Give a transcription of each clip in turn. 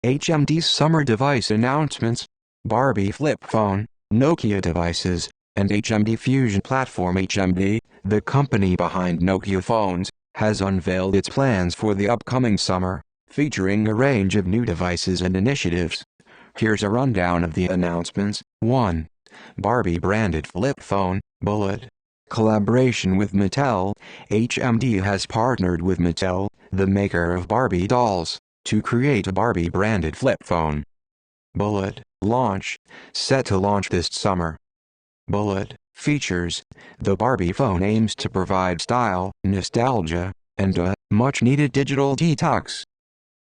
HMD's summer device announcements, Barbie flip phone, Nokia devices, and HMD Fusion platform. HMD, the company behind Nokia phones, has unveiled its plans for the upcoming summer, featuring a range of new devices and initiatives. Here's a rundown of the announcements. 1. Barbie-branded flip phone, Bullet. Collaboration with Mattel. HMD has partnered with Mattel, the maker of Barbie dolls, to create a Barbie-branded flip phone. Bullet. Launch. Set to launch this summer. Bullet. Features. The Barbie phone aims to provide style, nostalgia, and a much-needed digital detox.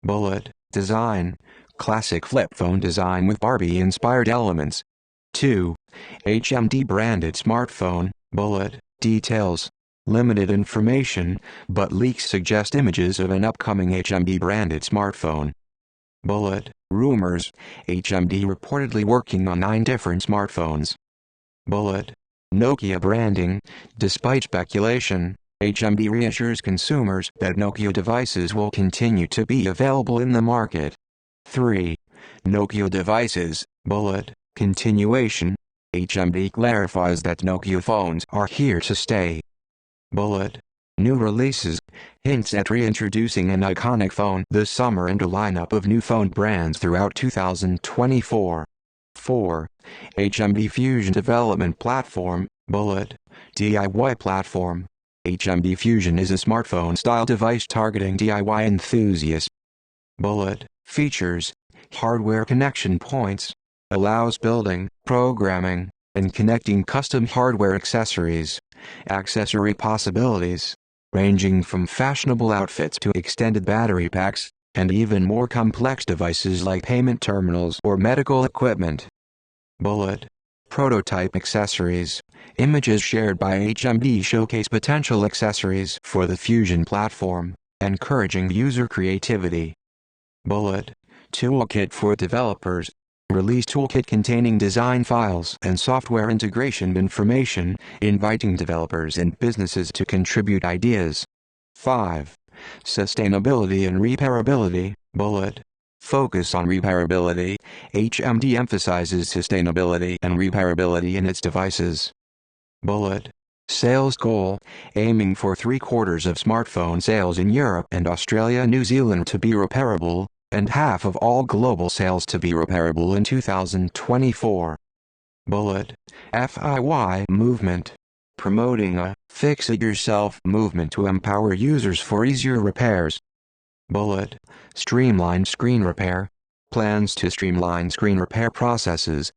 Bullet. Design. Classic flip phone design with Barbie-inspired elements. 2. HMD-branded smartphone, Bullet. Details. Limited information, but leaks suggest images of an upcoming HMD-branded smartphone. Bullet. Rumors. HMD reportedly working on 9 different smartphones. Bullet. Nokia branding. Despite speculation, HMD reassures consumers that Nokia devices will continue to be available in the market. 3. Nokia devices, Bullet. Continuation. HMD clarifies that Nokia phones are here to stay. Bullet. New releases. Hints at reintroducing an iconic phone this summer and a lineup of new phone brands throughout 2024. 4. HMD Fusion development platform, Bullet. DIY platform. HMD Fusion is a smartphone-style device targeting DIY enthusiasts. Bullet. Features. Hardware connection points. Allows building, programming, and connecting custom hardware accessories. Accessory possibilities, ranging from fashionable outfits to extended battery packs, and even more complex devices like payment terminals or medical equipment. Bullet. Prototype accessories. Images shared by HMD showcase potential accessories for the Fusion platform, encouraging user creativity. Bullet. Toolkit for developers. Release toolkit containing design files and software integration information, inviting developers and businesses to contribute ideas. 5. Sustainability and repairability, Bullet. Focus on repairability. HMD emphasizes sustainability and repairability in its devices. Bullet. Sales goal, aiming for 3/4 of smartphone sales in Europe and Australia New Zealand to be repairable, and half of all global sales to be repairable in 2024. Bullet. FIY movement. Promoting a fix-it-yourself movement to empower users for easier repairs. Bullet. Streamlined screen repair. Plans to streamline screen repair processes.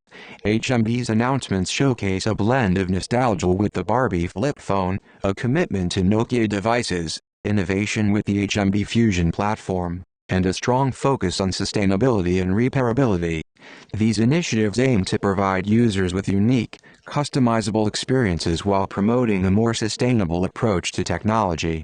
HMD's announcements showcase a blend of nostalgia with the Barbie flip phone, a commitment to Nokia devices, innovation with the HMD Fusion platform, and a strong focus on sustainability and repairability. These initiatives aim to provide users with unique, customizable experiences while promoting a more sustainable approach to technology.